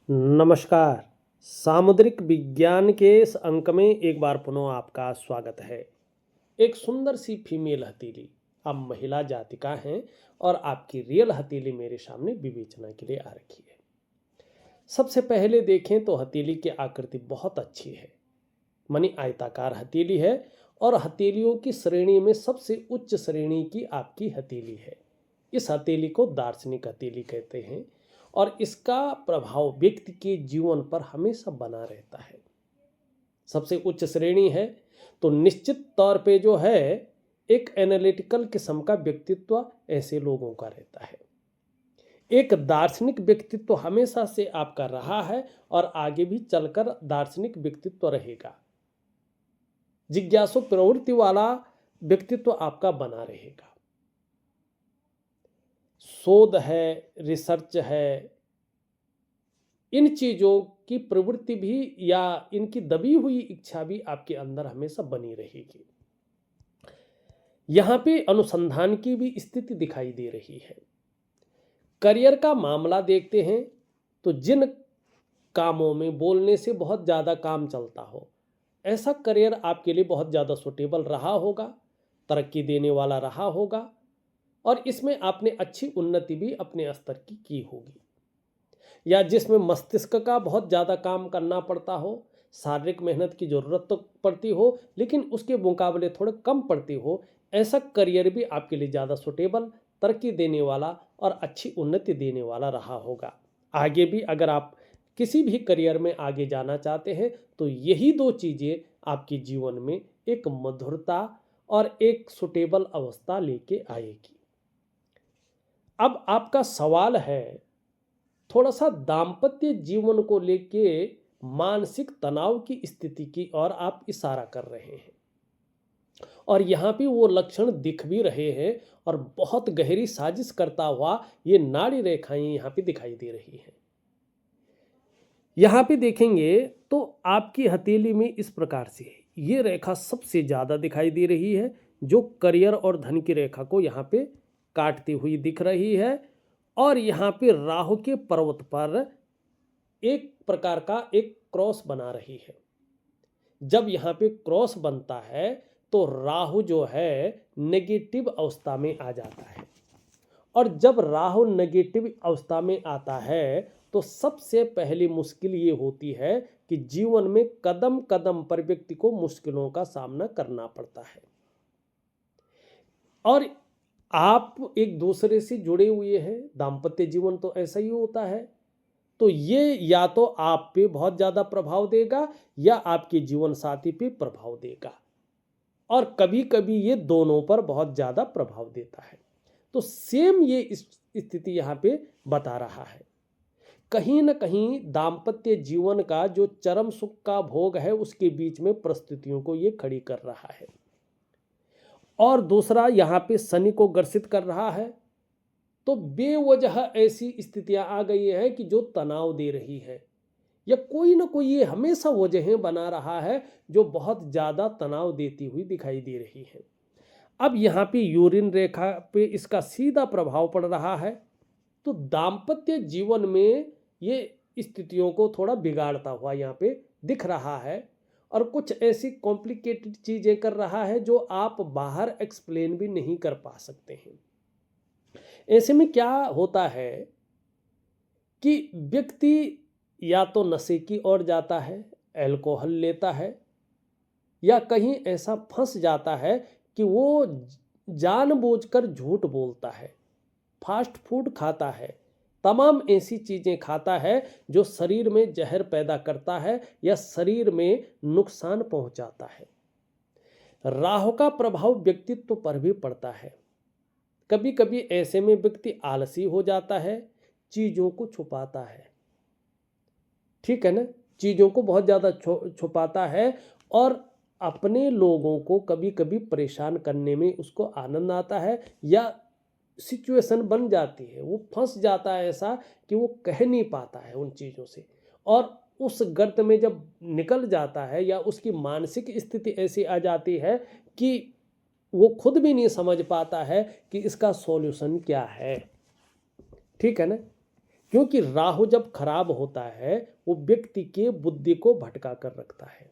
नमस्कार। सामुद्रिक विज्ञान के इस अंक में एक बार पुनः आपका स्वागत है। एक सुंदर सी फीमेल हथेली, आप महिला जातिका हैं और आपकी रियल हथेली मेरे सामने विवेचना के लिए आ रखी है। सबसे पहले देखें तो हथेली की आकृति बहुत अच्छी है, मनी आयताकार हथेली है और हथेलियों की श्रेणी में सबसे उच्च श्रेणी की आपकी हथेली है। इस हथेली को दार्शनिक हथेली कहते हैं और इसका प्रभाव व्यक्ति के जीवन पर हमेशा बना रहता है। सबसे उच्च श्रेणी है तो निश्चित तौर पे जो है एक एनालिटिकल किस्म का व्यक्तित्व ऐसे लोगों का रहता है। एक दार्शनिक व्यक्तित्व हमेशा से आपका रहा है और आगे भी चलकर दार्शनिक व्यक्तित्व रहेगा। जिज्ञासु प्रवृत्ति वाला व्यक्तित्व आपका बना रहेगा। शोध है, रिसर्च है, इन चीजों की प्रवृत्ति भी या इनकी दबी हुई इच्छा भी आपके अंदर हमेशा बनी रहेगी। यहां पे अनुसंधान की भी स्थिति दिखाई दे रही है। करियर का मामला देखते हैं तो जिन कामों में बोलने से बहुत ज्यादा काम चलता हो, ऐसा करियर आपके लिए बहुत ज्यादा सुटेबल रहा होगा, तरक्की देने वाला रहा होगा और इसमें आपने अच्छी उन्नति भी अपने स्तर की होगी। या जिसमें मस्तिष्क का बहुत ज़्यादा काम करना पड़ता हो, शारीरिक मेहनत की ज़रूरत तो पड़ती हो लेकिन उसके मुकाबले थोड़े कम पड़ती हो, ऐसा करियर भी आपके लिए ज़्यादा सुटेबल, तरक्की देने वाला और अच्छी उन्नति देने वाला रहा होगा। आगे भी अगर आप किसी भी करियर में आगे जाना चाहते हैं तो यही दो चीज़ें आपके जीवन में एक मधुरता और एक सुटेबल अवस्था लेके आएगी। अब आपका सवाल है थोड़ा सा दाम्पत्य जीवन को लेके मानसिक तनाव की स्थिति की ओर आप इशारा कर रहे हैं और यहाँ पे वो लक्षण दिख भी रहे हैं और बहुत गहरी साजिश करता हुआ ये नाड़ी रेखाएं यहाँ पे दिखाई दे रही हैं। यहाँ पे देखेंगे तो आपकी हथेली में इस प्रकार से ये रेखा सबसे ज़्यादा दिखाई दे रही है जो करियर और धन की रेखा को यहाँ पे काटती हुई दिख रही है और यहाँ पे राहु के पर्वत पर एक प्रकार का एक क्रॉस बना रही है। जब यहाँ पे क्रॉस बनता है तो राहु जो है नेगेटिव अवस्था में आ जाता है और जब राहु नेगेटिव अवस्था में आता है तो सबसे पहली मुश्किल ये होती है कि जीवन में कदम कदम पर व्यक्ति को मुश्किलों का सामना करना पड़ता है और आप एक दूसरे से जुड़े हुए हैं। दाम्पत्य जीवन तो ऐसा ही होता है, तो ये या तो आप पे बहुत ज़्यादा प्रभाव देगा या आपके जीवन साथी पे प्रभाव देगा और कभी कभी ये दोनों पर बहुत ज़्यादा प्रभाव देता है। तो सेम ये स्थिति यहाँ पे बता रहा है। कहीं ना कहीं दाम्पत्य जीवन का जो चरम सुख का भोग है उसके बीच में परिस्थितियों को ये खड़ी कर रहा है और दूसरा यहाँ पे शनि को ग्रसित कर रहा है। तो बेवजह ऐसी स्थितियां आ गई हैं कि जो तनाव दे रही है या कोई ना कोई ये हमेशा वजहें बना रहा है जो बहुत ज़्यादा तनाव देती हुई दिखाई दे रही है। अब यहाँ पे यूरिन रेखा पे इसका सीधा प्रभाव पड़ रहा है तो दाम्पत्य जीवन में ये स्थितियों को थोड़ा बिगाड़ता हुआ यहाँ पे दिख रहा है और कुछ ऐसी कॉम्प्लिकेटेड चीज़ें कर रहा है जो आप बाहर एक्सप्लेन भी नहीं कर पा सकते हैं। ऐसे में क्या होता है कि व्यक्ति या तो नशे की ओर जाता है, अल्कोहल लेता है या कहीं ऐसा फंस जाता है कि वो जानबूझकर झूठ बोलता है, फास्ट फूड खाता है, तमाम ऐसी चीज़ें खाता है जो शरीर में जहर पैदा करता है या शरीर में नुकसान पहुंचाता है। राहु का प्रभाव व्यक्तित्व पर भी पड़ता है। कभी कभी ऐसे में व्यक्ति आलसी हो जाता है, चीज़ों को छुपाता है, ठीक है ना, चीज़ों को बहुत ज़्यादा छुपाता है और अपने लोगों को कभी कभी परेशान करने में उसको आनंद आता है या सिचुएशन बन जाती है, वो फंस जाता है ऐसा कि वो कह नहीं पाता है उन चीज़ों से और उस गर्त में जब निकल जाता है या उसकी मानसिक स्थिति ऐसी आ जाती है कि वो खुद भी नहीं समझ पाता है कि इसका सॉल्यूशन क्या है, ठीक है ना। क्योंकि राहु जब खराब होता है वो व्यक्ति के बुद्धि को भटका कर रखता है,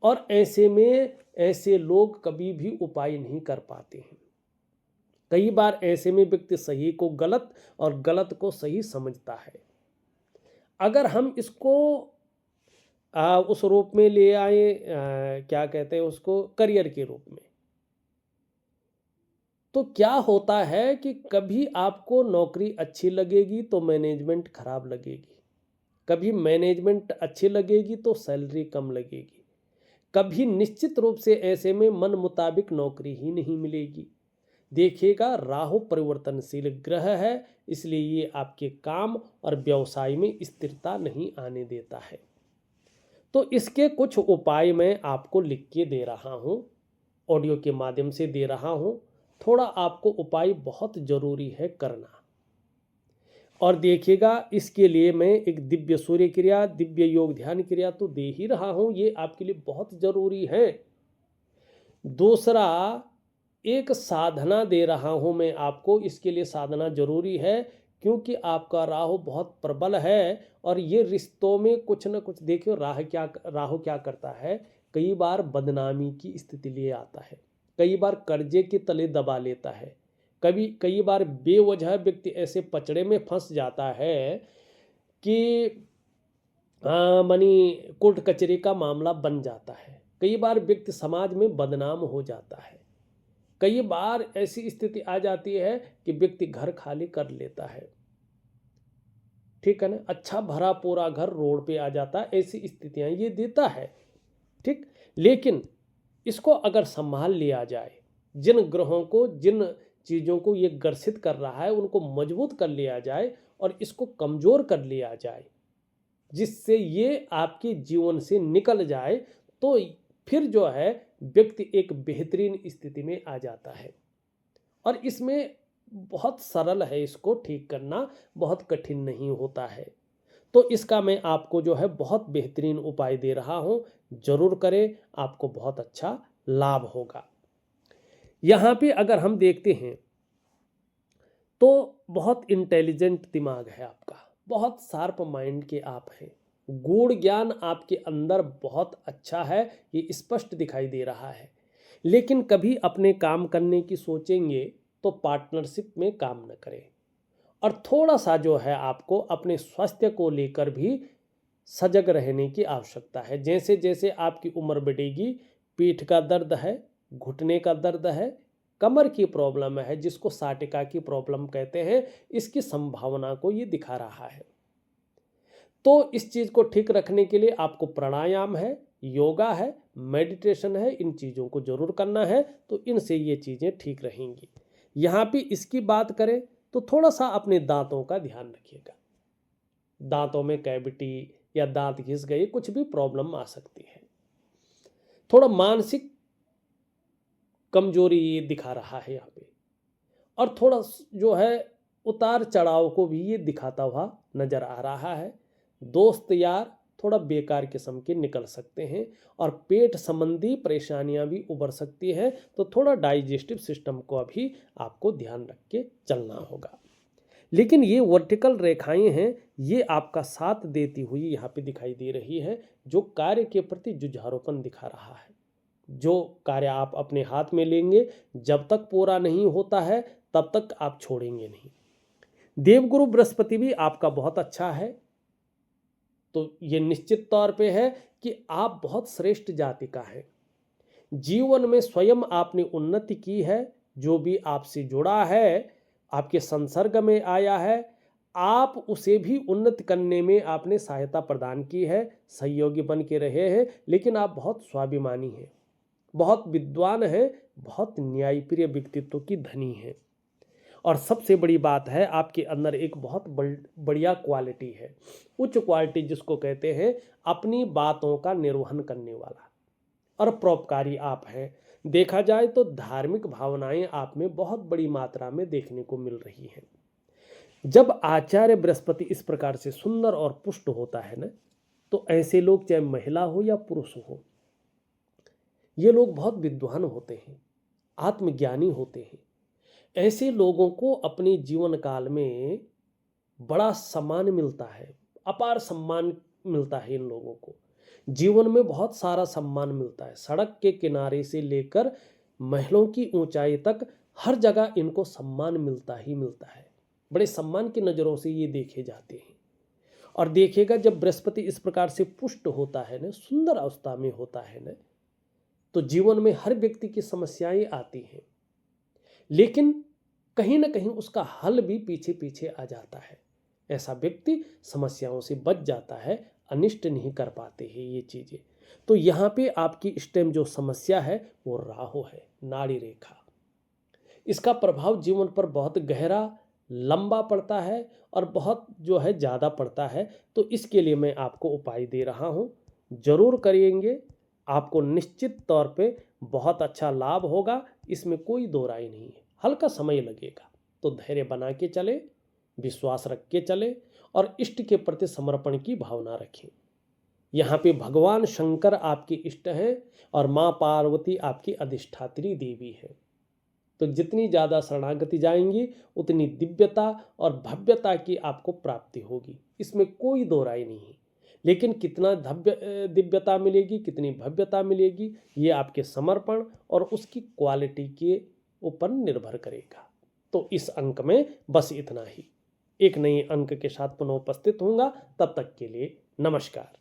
और ऐसे में ऐसे लोग कभी भी उपाय नहीं कर पाते हैं। कई बार ऐसे में व्यक्ति सही को गलत और गलत को सही समझता है। अगर हम इसको उस रूप में ले आए, क्या कहते हैं उसको, करियर के रूप में, तो क्या होता है कि कभी आपको नौकरी अच्छी लगेगी तो मैनेजमेंट खराब लगेगी, कभी मैनेजमेंट अच्छी लगेगी तो सैलरी कम लगेगी, कभी निश्चित रूप से ऐसे में मन मुताबिक नौकरी ही नहीं मिलेगी। देखिएगा, राहु परिवर्तनशील ग्रह है, इसलिए ये आपके काम और व्यवसाय में स्थिरता नहीं आने देता है। तो इसके कुछ उपाय मैं आपको लिख के दे रहा हूँ, ऑडियो के माध्यम से दे रहा हूँ। थोड़ा आपको उपाय बहुत जरूरी है करना। और देखिएगा, इसके लिए मैं एक दिव्य सूर्य क्रिया, दिव्य योग ध्यान क्रिया तो दे ही रहा हूँ, ये आपके लिए बहुत जरूरी है। दूसरा, एक साधना दे रहा हूँ मैं आपको, इसके लिए साधना जरूरी है, क्योंकि आपका राहु बहुत प्रबल है और ये रिश्तों में कुछ न कुछ, देखियो राहु क्या करता है, कई बार बदनामी की स्थिति ले आता है, कई बार कर्जे के तले दबा लेता है, कई बार बेवजह व्यक्ति ऐसे पचड़े में फंस जाता है कि मनी कोर्ट कचहरी का मामला बन जाता है, कई बार व्यक्ति समाज में बदनाम हो जाता है, कई बार ऐसी स्थिति आ जाती है कि व्यक्ति घर खाली कर लेता है, ठीक है ना, अच्छा भरा पूरा घर रोड पे आ जाता है, ऐसी स्थितियां ये देता है, ठीक। लेकिन इसको अगर संभाल लिया जाए, जिन ग्रहों को, जिन चीज़ों को ये ग्रसित कर रहा है उनको मजबूत कर लिया जाए और इसको कमज़ोर कर लिया जाए, जिससे ये आपके जीवन से निकल जाए, तो फिर जो है व्यक्ति एक बेहतरीन स्थिति में आ जाता है। और इसमें बहुत सरल है, इसको ठीक करना बहुत कठिन नहीं होता है। तो इसका मैं आपको जो है बहुत बेहतरीन उपाय दे रहा हूँ, जरूर करें, आपको बहुत अच्छा लाभ होगा। यहाँ पे अगर हम देखते हैं तो बहुत इंटेलिजेंट दिमाग है आपका, बहुत शार्प माइंड के आप हैं, गूढ़ ज्ञान आपके अंदर बहुत अच्छा है, ये स्पष्ट दिखाई दे रहा है। लेकिन कभी अपने काम करने की सोचेंगे तो पार्टनरशिप में काम न करें, और थोड़ा सा जो है आपको अपने स्वास्थ्य को लेकर भी सजग रहने की आवश्यकता है। जैसे जैसे आपकी उम्र बढ़ेगी, पीठ का दर्द है, घुटने का दर्द है, कमर की प्रॉब्लम है, जिसको साटिका की प्रॉब्लम कहते हैं, इसकी संभावना को ये दिखा रहा है। तो इस चीज़ को ठीक रखने के लिए आपको प्राणायाम है, योगा है, मेडिटेशन है, इन चीज़ों को जरूर करना है, तो इनसे ये चीज़ें ठीक रहेंगी। यहाँ पे इसकी बात करें तो थोड़ा सा अपने दांतों का ध्यान रखिएगा, दांतों में कैविटी या दांत घिस गए, कुछ भी प्रॉब्लम आ सकती है। थोड़ा मानसिक कमजोरी ये दिखा रहा है यहाँ पे, और थोड़ा जो है उतार चढ़ाव को भी ये दिखाता हुआ नजर आ रहा है। दोस्त यार थोड़ा बेकार किस्म के निकल सकते हैं, और पेट संबंधी परेशानियां भी उभर सकती है, तो थोड़ा डाइजेस्टिव सिस्टम को भी आपको ध्यान रख के चलना होगा। लेकिन ये वर्टिकल रेखाएं हैं, ये आपका साथ देती हुई यहाँ पे दिखाई दे रही है, जो कार्य के प्रति जुझारूपन दिखा रहा है। जो कार्य आप अपने हाथ में लेंगे, जब तक पूरा नहीं होता है तब तक आप छोड़ेंगे नहीं। देवगुरु बृहस्पति भी आपका बहुत अच्छा है, तो ये निश्चित तौर पे है कि आप बहुत श्रेष्ठ जाति का है। जीवन में स्वयं आपने उन्नति की है, जो भी आपसे जुड़ा है, आपके संसर्ग में आया है, आप उसे भी उन्नत करने में आपने सहायता प्रदान की है, सहयोगी बन के रहे हैं। लेकिन आप बहुत स्वाभिमानी हैं, बहुत विद्वान हैं, बहुत न्यायप्रिय व्यक्तित्व की धनी हैं। और सबसे बड़ी बात है, आपके अंदर एक बहुत बढ़िया क्वालिटी है, उच्च क्वालिटी जिसको कहते हैं अपनी बातों का निर्वहन करने वाला और परोपकारी आप हैं। देखा जाए तो धार्मिक भावनाएं आप में बहुत बड़ी मात्रा में देखने को मिल रही हैं। जब आचार्य बृहस्पति इस प्रकार से सुंदर और पुष्ट होता है ना, तो ऐसे लोग, चाहे महिला हो या पुरुष हो, ये लोग बहुत विद्वान होते हैं, आत्मज्ञानी होते हैं। ऐसे लोगों को अपने जीवन काल में बड़ा सम्मान मिलता है, अपार सम्मान मिलता है इन लोगों को। जीवन में बहुत सारा सम्मान मिलता है, सड़क के किनारे से लेकर महलों की ऊंचाई तक हर जगह इनको सम्मान मिलता ही मिलता है। बड़े सम्मान की नज़रों से ये देखे जाते हैं। और देखिएगा जब बृहस्पति इस प्रकार से पुष्ट होता है ना, सुंदर अवस्था में होता है ना, तो जीवन में हर व्यक्ति की समस्याएं आती हैं, लेकिन कहीं ना कहीं उसका हल भी पीछे पीछे आ जाता है। ऐसा व्यक्ति समस्याओं से बच जाता है, अनिष्ट नहीं कर पाते हैं ये चीज़ें। तो यहाँ पे आपकी इस टाइम जो समस्या है वो राहु है, नाड़ी रेखा। इसका प्रभाव जीवन पर बहुत गहरा, लंबा पड़ता है और बहुत जो है ज़्यादा पड़ता है। तो इसके लिए मैं आपको उपाय दे रहा हूँ, जरूर करेंगे, आपको निश्चित तौर पे बहुत अच्छा लाभ होगा, इसमें कोई दो राय नहीं है। हल्का समय लगेगा तो धैर्य बना के चले, विश्वास रख के चले और इष्ट के प्रति समर्पण की भावना रखें। यहाँ पे भगवान शंकर आपके इष्ट हैं और माँ पार्वती आपकी अधिष्ठात्री देवी है। तो जितनी ज़्यादा शरणागति जाएंगी उतनी दिव्यता और भव्यता की आपको प्राप्ति होगी, इसमें कोई दो राय नहीं है। लेकिन कितना दिव्यता मिलेगी, कितनी भव्यता मिलेगी, ये आपके समर्पण और उसकी क्वालिटी के ऊपर निर्भर करेगा। तो इस अंक में बस इतना ही। एक नए अंक के साथ पुनः उपस्थित होऊंगा, तब तक के लिए नमस्कार।